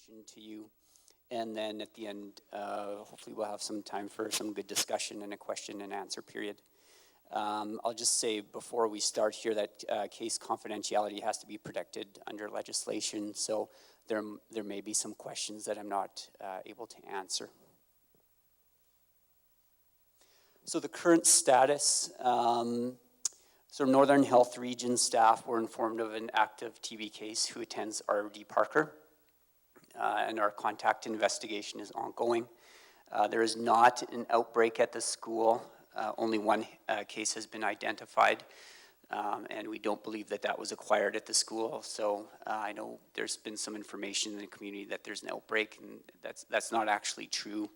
presentation to you. And then at the end, hopefully we'll have some time for some good discussion and a question and answer period. I'll just say before we start here that case confidentiality has to be protected under legislation, so there may be some questions that I'm not able to answer. So the current status, so Northern Health Region staff were informed of an active TB case who attends RD Parker, and our contact investigation is ongoing. There is not an outbreak at the school. Only one case has been identified, and we don't believe that that was acquired at the school. So I know there's been some information in the community that there's an outbreak, and that's not actually true.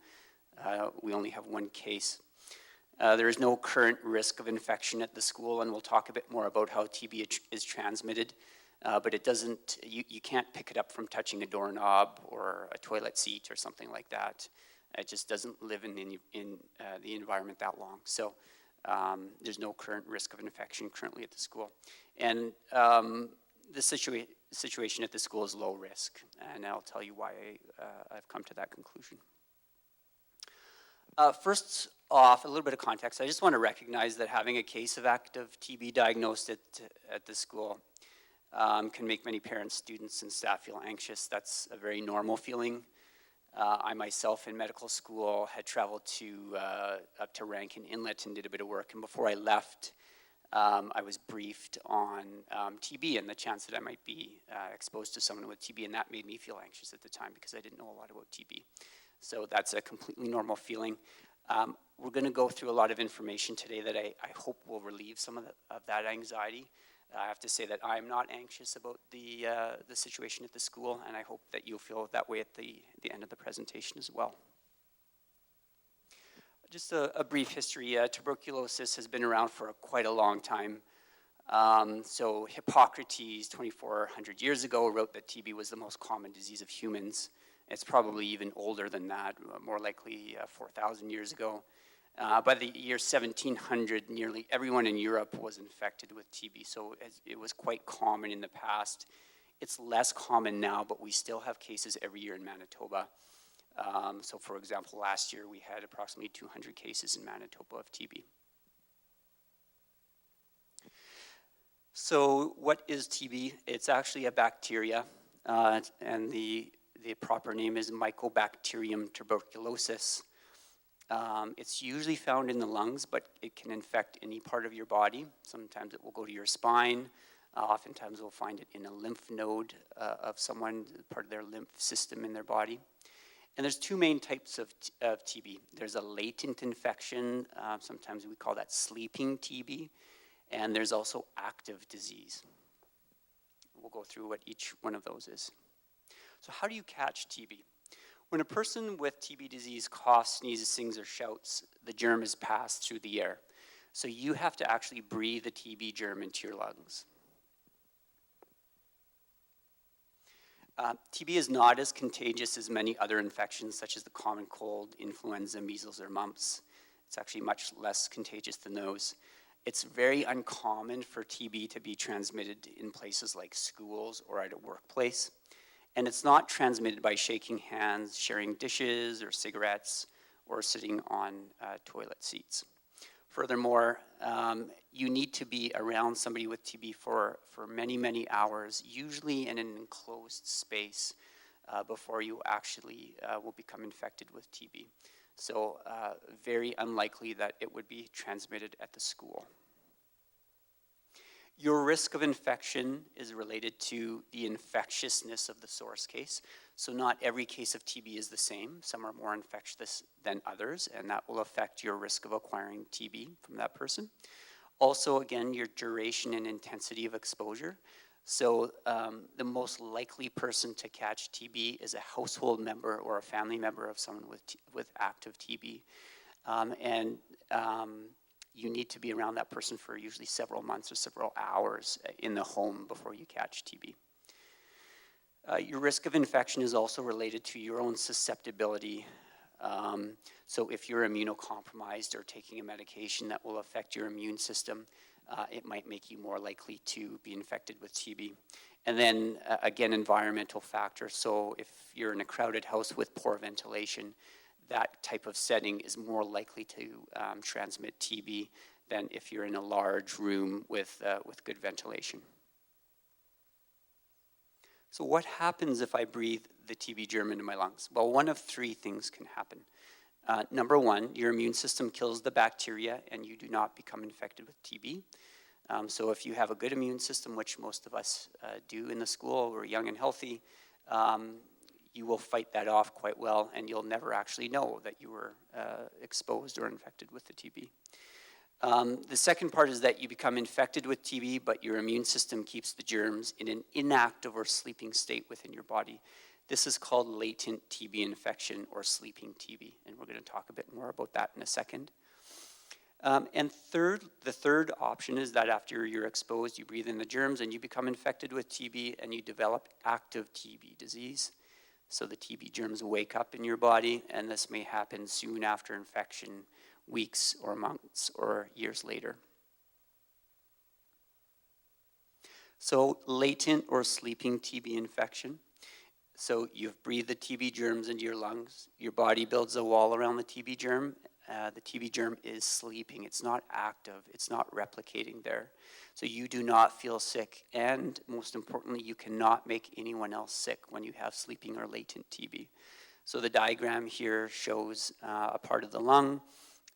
We only have one case. There is no current risk of infection at the school, and we'll talk a bit more about how TB is transmitted. But it doesn't, you can't pick it up from touching a doorknob or a toilet seat or something like that. It just doesn't live in the environment that long. So there's no current risk of infection currently at the school. And the situation at the school is low risk, and I'll tell you why I've come to that conclusion. First off, a little bit of context. I just want to recognize that having a case of active TB diagnosed at the school can make many parents, students, and staff feel anxious. That's a very normal feeling. I myself in medical school had traveled up to Rankin Inlet and did a bit of work, and before I left, I was briefed on TB and the chance that I might be exposed to someone with TB, and that made me feel anxious at the time because I didn't know a lot about TB. So that's a completely normal feeling. We're going to go through a lot of information today that I hope will relieve some of that anxiety. I have to say that I'm not anxious about the situation at the school, and I hope that you'll feel that way at the end of the presentation as well. Just a brief history. Tuberculosis has been around for quite a long time. So Hippocrates, 2,400 years ago, wrote that TB was the most common disease of humans. It's probably even older than that, more likely 4,000 years ago. By the year 1700, nearly everyone in Europe was infected with TB, so it was quite common in the past. It's less common now, but we still have cases every year in Manitoba. So for example, last year we had approximately 200 cases in Manitoba of TB. So what is TB? It's actually a bacteria, and the proper name is Mycobacterium tuberculosis. It's usually found in the lungs, but it can infect any part of your body. Sometimes it will go to your spine. Oftentimes we'll find it in a lymph node of someone, part of their lymph system in their body. And there's two main types of TB. There's a latent infection, sometimes we call that sleeping TB, and there's also active disease. We'll go through what each one of those is. So how do you catch TB? When a person with TB disease coughs, sneezes, sings, or shouts, the germ is passed through the air. So you have to actually breathe the TB germ into your lungs. TB is not as contagious as many other infections, such as the common cold, influenza, measles, or mumps. It's actually much less contagious than those. It's very uncommon for TB to be transmitted in places like schools or at a workplace. And it's not transmitted by shaking hands, sharing dishes or cigarettes, or sitting on toilet seats. Furthermore, you need to be around somebody with TB for many, many hours, usually in an enclosed space, before you actually will become infected with TB. So very unlikely that it would be transmitted at the school. Your risk of infection is related to the infectiousness of the source case. So not every case of TB is the same. Some are more infectious than others, and that will affect your risk of acquiring TB from that person. Also, again, your duration and intensity of exposure. So the most likely person to catch TB is a household member or a family member of someone with active TB. You need to be around that person for usually several months or several hours in the home before you catch TB. Your risk of infection is also related to your own susceptibility. So if you're immunocompromised or taking a medication that will affect your immune system, it might make you more likely to be infected with TB. And then again, environmental factors. So if you're in a crowded house with poor ventilation, that type of setting is more likely to transmit TB than if you're in a large room with good ventilation. So what happens if I breathe the TB germ into my lungs? Well, one of three things can happen. Number one, your immune system kills the bacteria and you do not become infected with TB. So if you have a good immune system, which most of us do in the school, we're young and healthy, you will fight that off quite well and you'll never actually know that you were exposed or infected with the TB. The second part is that you become infected with TB, but your immune system keeps the germs in an inactive or sleeping state within your body. This is called latent TB infection or sleeping TB, and we're going to talk a bit more about that in a second. And the third option is that after you're exposed, you breathe in the germs and you become infected with TB and you develop active TB disease. So the TB germs wake up in your body, and this may happen soon after infection, weeks or months or years later. So latent or sleeping TB infection. So you've breathed the TB germs into your lungs. Your body builds a wall around the TB germ. The TB germ is sleeping. It's not active. It's not replicating there. So you do not feel sick. And most importantly, you cannot make anyone else sick when you have sleeping or latent TB. So the diagram here shows a part of the lung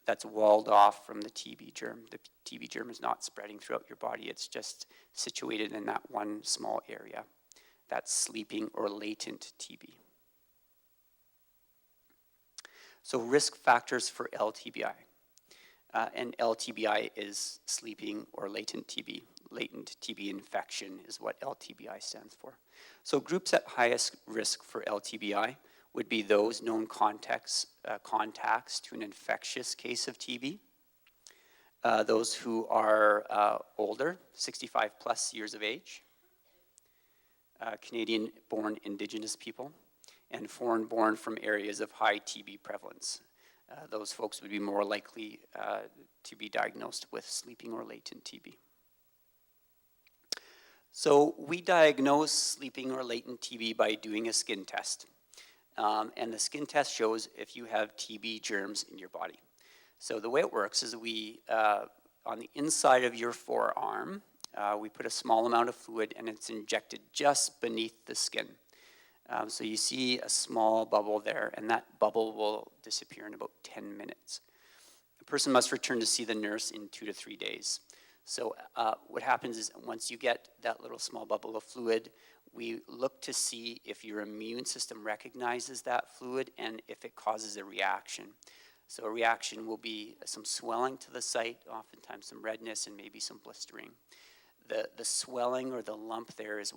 that's walled off from the TB germ. The TB germ is not spreading throughout your body. It's just situated in that one small area. That's sleeping or latent TB. So risk factors for LTBI. And LTBI is sleeping or latent TB. Latent TB infection is what LTBI stands for. So groups at highest risk for LTBI would be those known contacts to an infectious case of TB, those who are older, 65 plus years of age, Canadian-born Indigenous people, and foreign-born from areas of high TB prevalence. Those folks would be more likely to be diagnosed with sleeping or latent TB. So we diagnose sleeping or latent TB by doing a skin test. And the skin test shows if you have TB germs in your body. So the way it works is we, on the inside of your forearm, we put a small amount of fluid and it's injected just beneath the skin. So you see a small bubble there, and that bubble will disappear in about 10 minutes. The person must return to see the nurse in 2 to 3 days. So what happens is once you get that little small bubble of fluid, we look to see if your immune system recognizes that fluid and if it causes a reaction. So a reaction will be some swelling to the site, oftentimes some redness and maybe some blistering. The swelling or the lump there is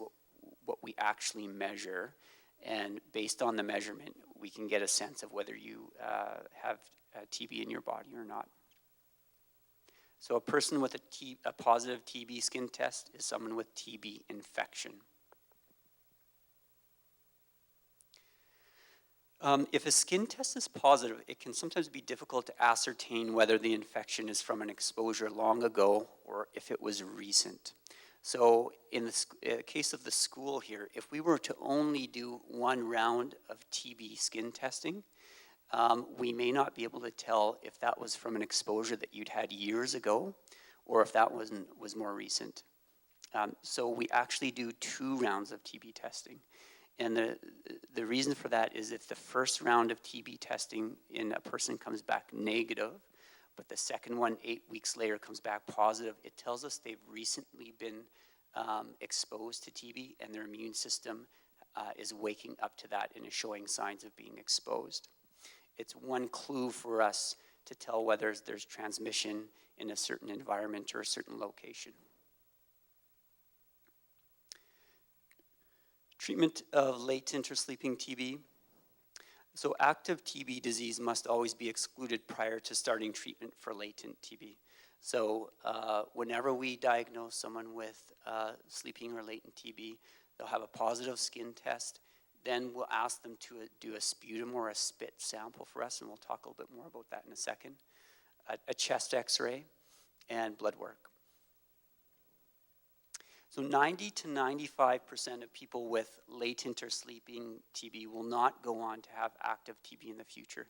what we actually measure. And based on the measurement, we can get a sense of whether you have TB in your body or not. So a person with a positive TB skin test is someone with TB infection. If a skin test is positive, it can sometimes be difficult to ascertain whether the infection is from an exposure long ago or if it was recent. So in the case of the school here, if we were to only do one round of TB skin testing, we may not be able to tell if that was from an exposure that you'd had years ago or if that was more recent. So we actually do 2 rounds of TB testing. And the reason for that is if the first round of TB testing in a person comes back negative, but the second one 8 weeks later comes back positive, it tells us they've recently been exposed to TB and their immune system is waking up to that and is showing signs of being exposed. It's one clue for us to tell whether there's transmission in a certain environment or a certain location. Treatment of latent or sleeping TB. So active TB disease must always be excluded prior to starting treatment for latent TB. So whenever we diagnose someone with sleeping or latent TB, they'll have a positive skin test. Then we'll ask them to do a sputum or a spit sample for us, and we'll talk a little bit more about that in a second. A chest x-ray and blood work. So 90 to 95% of people with latent or sleeping TB will not go on to have active TB in the future.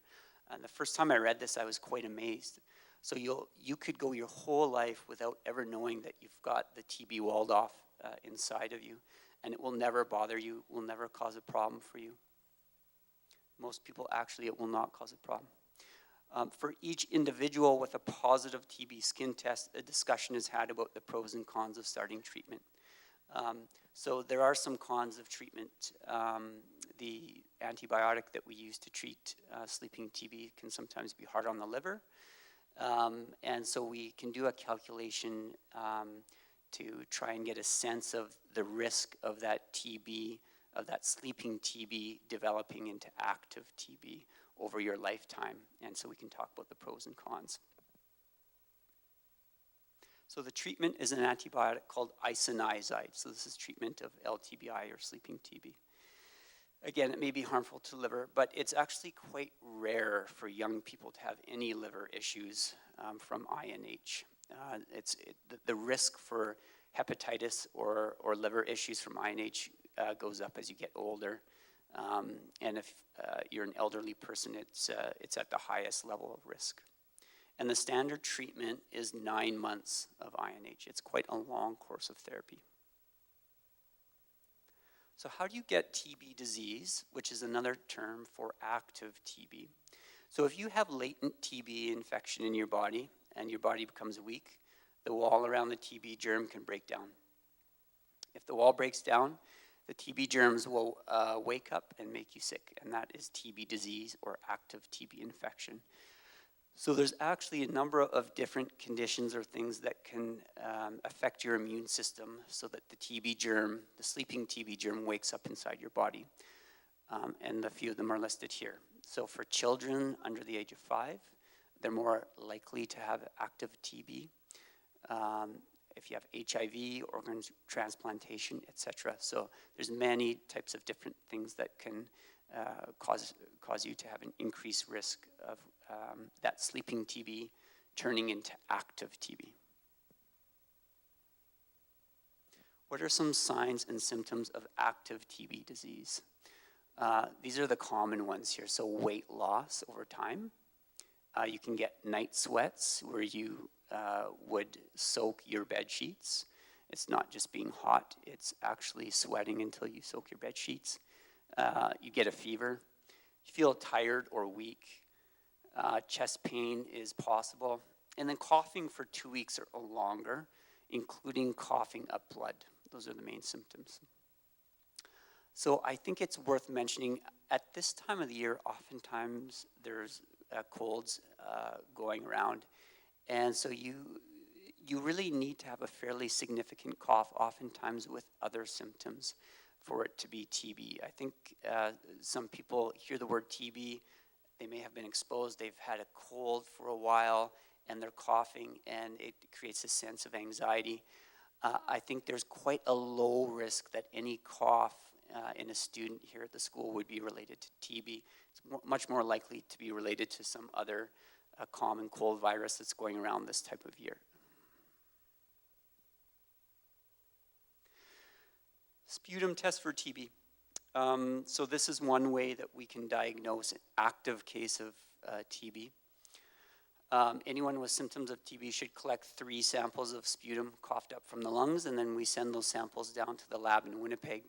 And the first time I read this, I was quite amazed. So you could go your whole life without ever knowing that you've got the TB walled off inside of you, and it will never bother you, will never cause a problem for you. Most people, actually, it will not cause a problem. For each individual with a positive TB skin test, a discussion is had about the pros and cons of starting treatment. So there are some cons of treatment. The antibiotic that we use to treat sleeping TB can sometimes be hard on the liver. And so we can do a calculation to try and get a sense of the risk of that TB, of that sleeping TB developing into active TB over your lifetime. And so we can talk about the pros and cons. So the treatment is an antibiotic called isoniazid. So this is treatment of Ltbi or sleeping TB. Again, it may be harmful to the liver, but it's actually quite rare for young people to have any liver issues from INH. The risk for hepatitis or liver issues from INH goes up as you get older. And if you're an elderly person, it's at the highest level of risk. And the standard treatment is 9 months of INH. It's quite a long course of therapy. So how do you get TB disease, which is another term for active TB? So if you have latent TB infection in your body and your body becomes weak, the wall around the TB germ can break down. If the wall breaks down, the TB germs will wake up and make you sick, and that is TB disease or active TB infection. So there's actually a number of different conditions or things that can affect your immune system so that the TB germ, the sleeping TB germ, wakes up inside your body. And a few of them are listed here. So for children under the age of 5, they're more likely to have active TB. If you have HIV, organ transplantation, etc. So there's many types of different things that can cause you to have an increased risk of that sleeping TB turning into active TB. What are some signs and symptoms of active TB disease? These are the common ones here. So weight loss over time. You can get night sweats where you would soak your bed sheets. It's not just being hot, it's actually sweating until you soak your bed sheets. You get a fever. You feel tired or weak. Chest pain is possible. And then coughing for 2 weeks or longer, including coughing up blood. Those are the main symptoms. So I think it's worth mentioning, at this time of the year, oftentimes there's colds going around. And so you really need to have a fairly significant cough, oftentimes with other symptoms, for it to be TB. I think some people hear the word TB, they may have been exposed, they've had a cold for a while, and they're coughing, and it creates a sense of anxiety. I think there's quite a low risk that any cough in a student here at the school would be related to TB. It's much more likely to be related to some other common cold virus that's going around this type of year. Sputum test for TB. So this is one way that we can diagnose an active case of TB. Anyone with symptoms of TB should collect 3 samples of sputum coughed up from the lungs, and then we send those samples down to the lab in Winnipeg.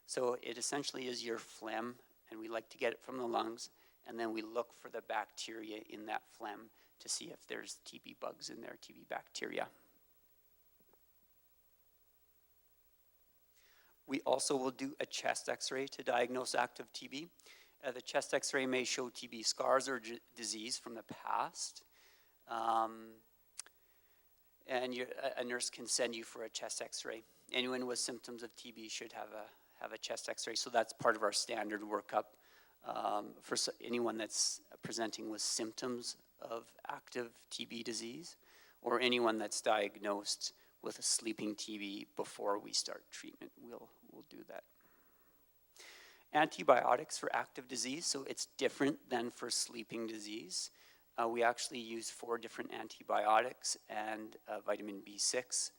So it essentially is your phlegm, and we like to get it from the lungs, and then we look for the bacteria in that phlegm to see if there's TB bugs in there, TB bacteria. We also will do a chest x-ray to diagnose active TB. The chest x-ray may show TB scars or disease from the past. And a nurse can send you for a chest x-ray. Anyone with symptoms of TB should have a chest x-ray, so that's part of our standard workup for anyone that's presenting with symptoms of active TB disease, or anyone that's diagnosed with a sleeping TB before we start treatment. We'll do that. Antibiotics for active disease, so it's different than for sleeping disease. We actually use 4 different antibiotics and vitamin B6.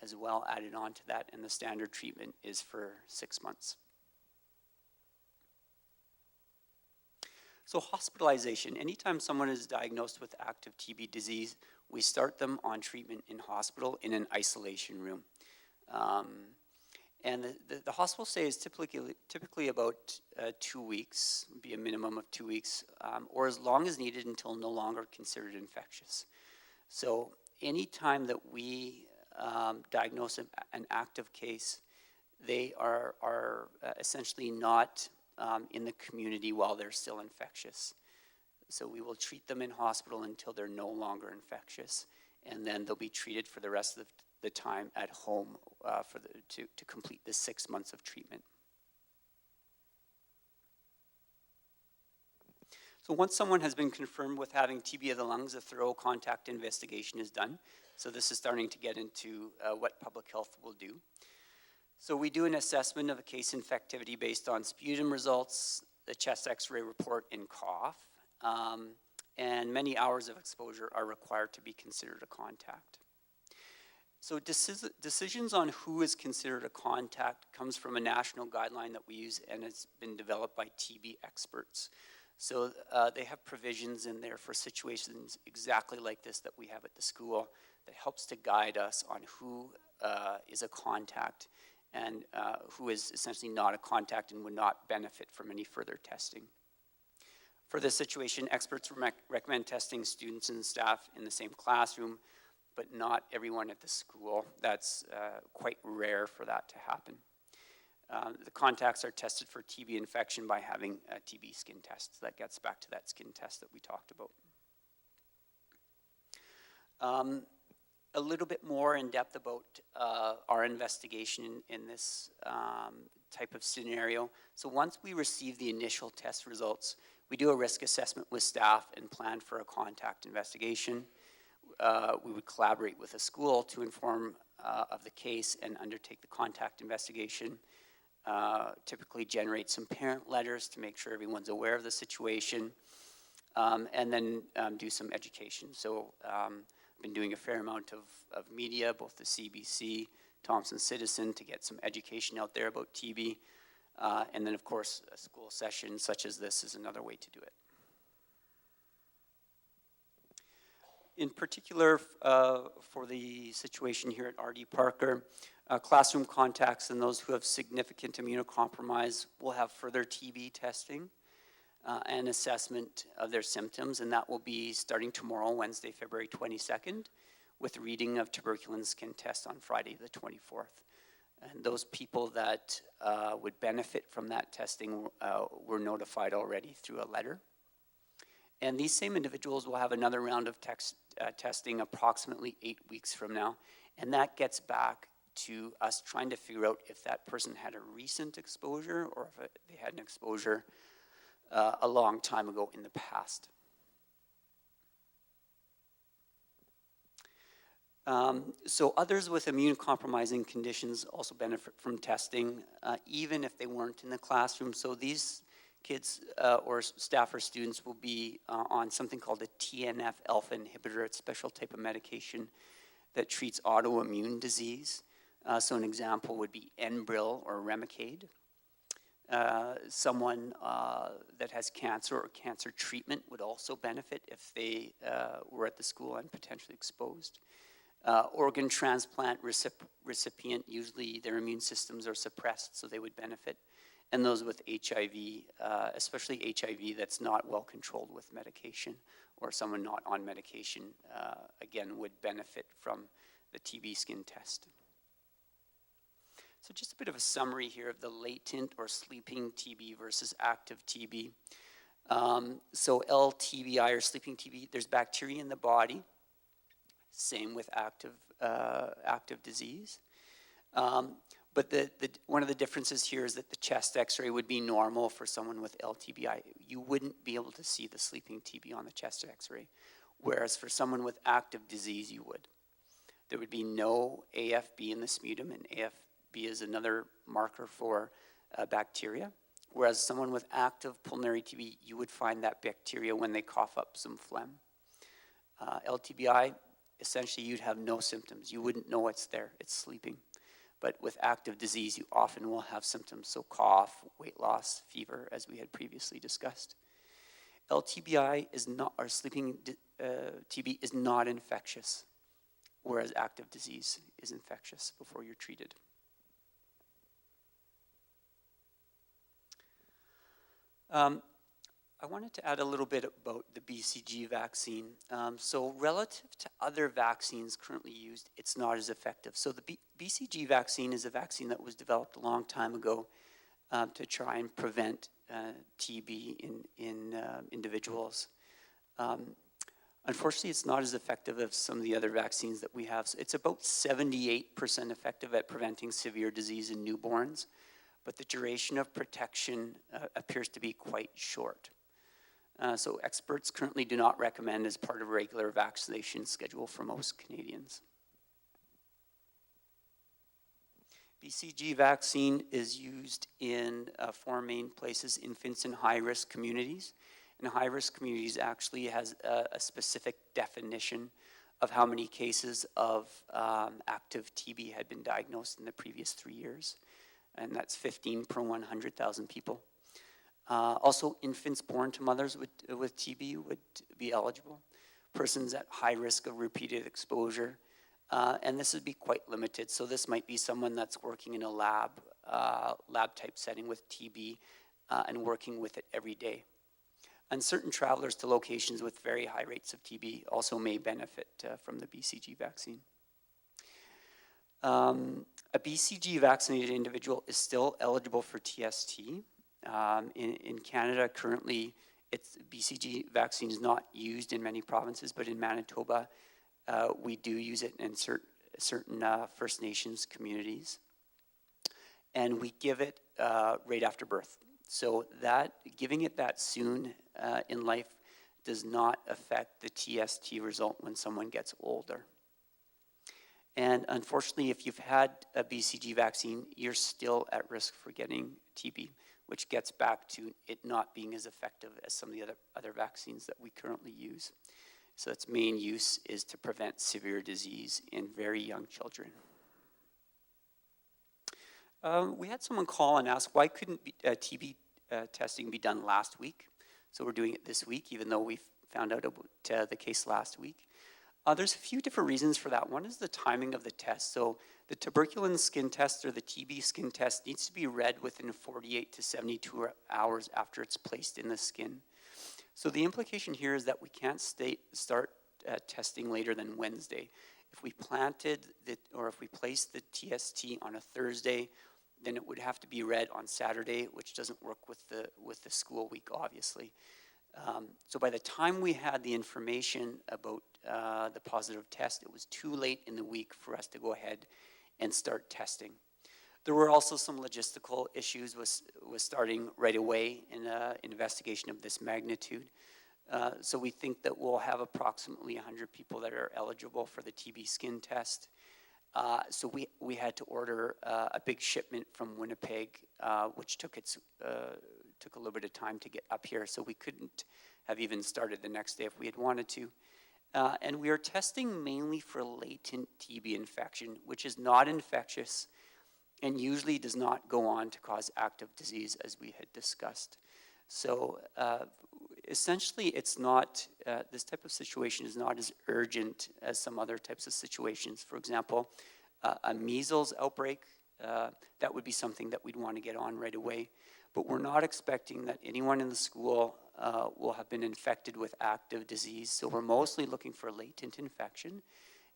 as well added on to that, and the standard treatment is for 6 months. So hospitalization, anytime someone is diagnosed with active TB disease, we start them on treatment in hospital in an isolation room. And the hospital stay is typically about 2 weeks, would be a minimum of 2 weeks, or as long as needed until no longer considered infectious. So any time that we diagnose an active case, they are essentially not in the community while they're still infectious. So we will treat them in hospital until they're no longer infectious, and then they'll be treated for the rest of the time at home to complete the 6 months of treatment. So once someone has been confirmed with having TB of the lungs, a thorough contact investigation is done. So this is starting to get into what public health will do. So we do an assessment of a case infectivity based on sputum results, the chest x-ray report, and cough. And many hours of exposure are required to be considered a contact. So decisions on who is considered a contact comes from a national guideline that we use, and it's been developed by TB experts. So they have provisions in there for situations exactly like this that we have at the school that helps to guide us on who is a contact and who is essentially not a contact and would not benefit from any further testing. For this situation, experts recommend testing students and staff in the same classroom, but not everyone at the school. That's quite rare for that to happen. The contacts are tested for TB infection by having a TB skin test. So that gets back to that skin test that we talked about. A little bit more in depth about our investigation in this type of scenario. So once we receive the initial test results, we do a risk assessment with staff and plan for a contact investigation. We would collaborate with a school to inform of the case and undertake the contact investigation. Typically generate some parent letters to make sure everyone's aware of the situation, and then do some education. So I've been doing a fair amount of media, both the CBC, Thompson Citizen, to get some education out there about TB. And then, of course, a school session such as this is another way to do it. In particular, for the situation here at RD Parker, classroom contacts and those who have significant immunocompromise will have further TB testing and assessment of their symptoms, and that will be starting tomorrow, Wednesday, February 22nd, with reading of tuberculin skin test on Friday the 24th. And those people that would benefit from that testing were notified already through a letter. And these same individuals will have another round of testing approximately 8 weeks from now, and that gets back to us trying to figure out if that person had a recent exposure or if they had an exposure a long time ago in the past. So others with immune-compromising conditions also benefit from testing, even if they weren't in the classroom. So these kids or staff or students will be on something called a TNF-alpha inhibitor. It's a special type of medication that treats autoimmune disease. So an example would be Enbrel or Remicade. Someone that has cancer or cancer treatment would also benefit if they were at the school and potentially exposed. Organ transplant recipient, usually their immune systems are suppressed, so they would benefit. And those with HIV, especially HIV that's not well controlled with medication, or someone not on medication, again, would benefit from the TB skin test. So just a bit of a summary here of the latent or sleeping TB versus active TB. So LTBI or sleeping TB, there's bacteria in the body. Same with active disease. But one of the differences here is that the chest x-ray would be normal for someone with LTBI. You wouldn't be able to see the sleeping TB on the chest x-ray, whereas for someone with active disease, you would. There would be no AFB in the sputum, and AFB is another marker for bacteria, whereas someone with active pulmonary TB, you would find that bacteria when they cough up some phlegm. LTBI, essentially you'd have no symptoms. You wouldn't know it's there, it's sleeping. But with active disease, you often will have symptoms, so cough, weight loss, fever, as we had previously discussed. LTBI is not, or sleeping TB is not infectious, whereas active disease is infectious before you're treated. I wanted to add a little bit about the BCG vaccine. So relative to other vaccines currently used, it's not as effective. So the BCG vaccine is a vaccine that was developed a long time ago to try and prevent TB in individuals. Unfortunately, it's not as effective as some of the other vaccines that we have. So it's about 78% effective at preventing severe disease in newborns, but the duration of protection appears to be quite short. So experts currently do not recommend as part of a regular vaccination schedule for most Canadians. BCG vaccine is used in 4 main places: infants in high-risk communities. And high-risk communities actually has a specific definition of how many cases of active TB had been diagnosed in the previous 3 years. And that's 15 per 100,000 people. Also, infants born to mothers with TB would be eligible. Persons at high risk of repeated exposure. And this would be quite limited. So this might be someone that's working in a lab type setting with TB and working with it every day. And certain travelers to locations with very high rates of TB also may benefit from the BCG vaccine. A BCG vaccinated individual is still eligible for TST. In Canada, currently, BCG vaccine is not used in many provinces, but in Manitoba, we do use it in certain First Nations communities. And we give it right after birth. So that giving it that soon in life does not affect the TST result when someone gets older. And unfortunately, if you've had a BCG vaccine, you're still at risk for getting TB, which gets back to it not being as effective as some of the other vaccines that we currently use. So its main use is to prevent severe disease in very young children. We had someone call and ask, why couldn't TB testing be done last week? So we're doing it this week, even though we found out about the case last week. There's a few different reasons for that. One is the timing of the test. So the tuberculin skin test or the TB skin test needs to be read within 48 to 72 hours after it's placed in the skin. So the implication here is that we can't start testing later than Wednesday. If we if we placed the TST on a Thursday, then it would have to be read on Saturday, which doesn't work with the school week, obviously. So by the time we had the information about the positive test, it was too late in the week for us to go ahead and start testing. There were also some logistical issues with starting right away in an investigation of this magnitude. So we think that we'll have approximately 100 people that are eligible for the TB skin test. So we had to order a big shipment from Winnipeg, which took a little bit of time to get up here, so we couldn't have even started the next day if we had wanted to. And we are testing mainly for latent TB infection, which is not infectious and usually does not go on to cause active disease, as we had discussed. So essentially, it's not, this type of situation is not as urgent as some other types of situations. For example, a measles outbreak, that would be something that we'd want to get on right away. But we're not expecting that anyone in the school will have been infected with active disease. So we're mostly looking for latent infection.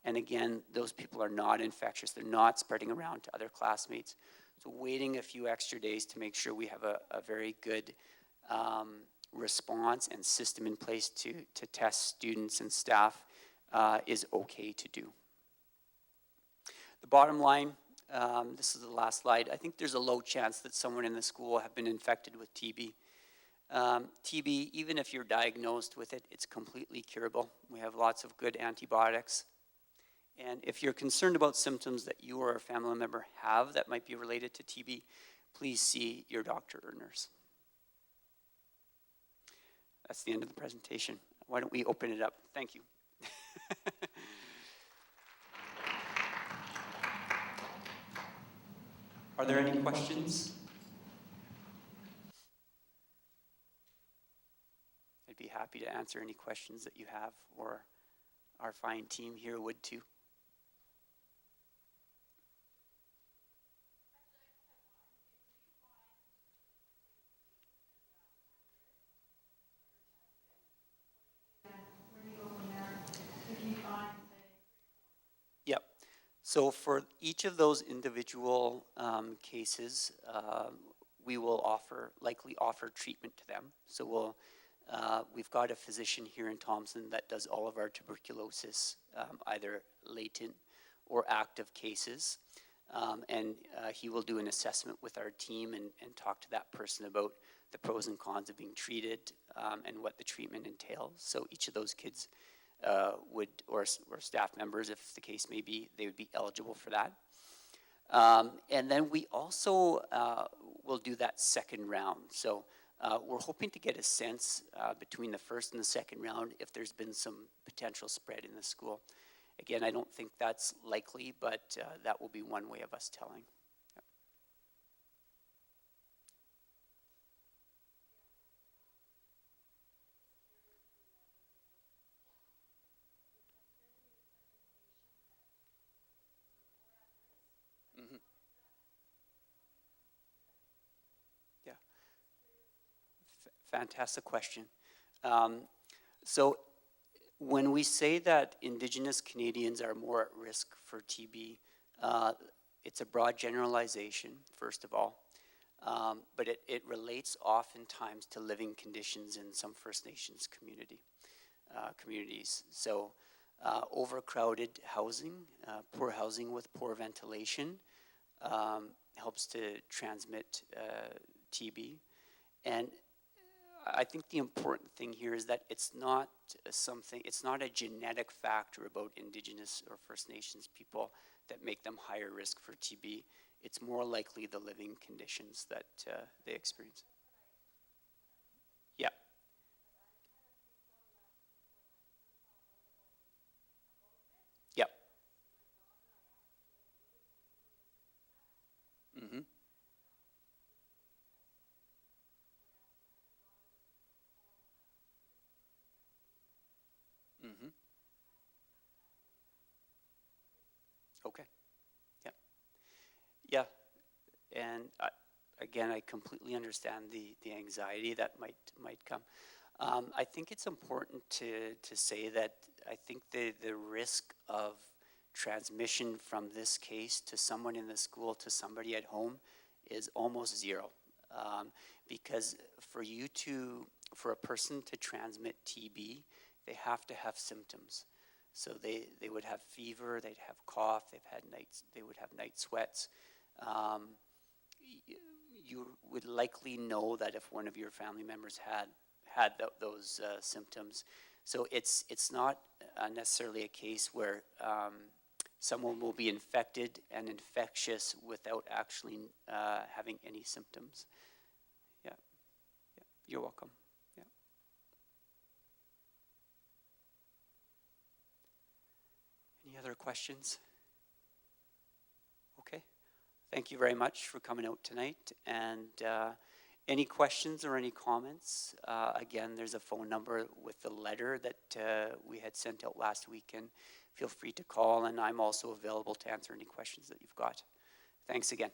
And again, those people are not infectious. They're not spreading around to other classmates. So waiting a few extra days to make sure we have a very good response and system in place to test students and staff is okay to do. The bottom line, this is the last slide. I think there's a low chance that someone in the school will have been infected with TB. TB, even if you're diagnosed with it, it's completely curable. We have lots of good antibiotics. And if you're concerned about symptoms that you or a family member have that might be related to TB, please see your doctor or nurse. That's the end of the presentation. Why don't we open it up? Thank you. Are there any questions? I'd be happy to answer any questions that you have, or our fine team here would too. Yep. So for each of those individual cases, we will likely offer treatment to them. So we've got a physician here in Thompson that does all of our tuberculosis, either latent or active cases. And he will do an assessment with our team and talk to that person about the pros and cons of being treated and what the treatment entails. So each of those kids or staff members, if the case may be, they would be eligible for that. And then we also will do that second round. So we're hoping to get a sense between the first and the second round if there's been some potential spread in the school. Again, I don't think that's likely, but that will be one way of us telling. Mm-hmm. Yeah. Fantastic question. So when we say that Indigenous Canadians are more at risk for TB, it's a broad generalization, first of all, but it relates oftentimes to living conditions in some First Nations communities. So overcrowded housing, poor housing with poor ventilation helps to transmit TB. And I think the important thing here is that it's not a genetic factor about Indigenous or First Nations people that make them higher risk for TB. It's more likely the living conditions that they experience. Yeah. Yeah. Mm-hmm. Mm-hmm. Okay. Yeah. Yeah. And again, I completely understand the anxiety that might come. I think it's important to say that I think the risk of transmission from this case to someone in the school to somebody at home is almost zero. Because for a person to transmit TB, they have to have symptoms. So they would have fever, they'd have cough, they would have night sweats. You would likely know that if one of your family members had those symptoms. So it's not necessarily a case where someone will be infected and infectious without actually having any symptoms. Yeah. Yeah. You're welcome. Yeah. Any other questions? Okay. Thank you very much for coming out tonight. And any questions or any comments? Again, there's a phone number with the letter that we had sent out last week, and feel free to call, and I'm also available to answer any questions that you've got. Thanks again.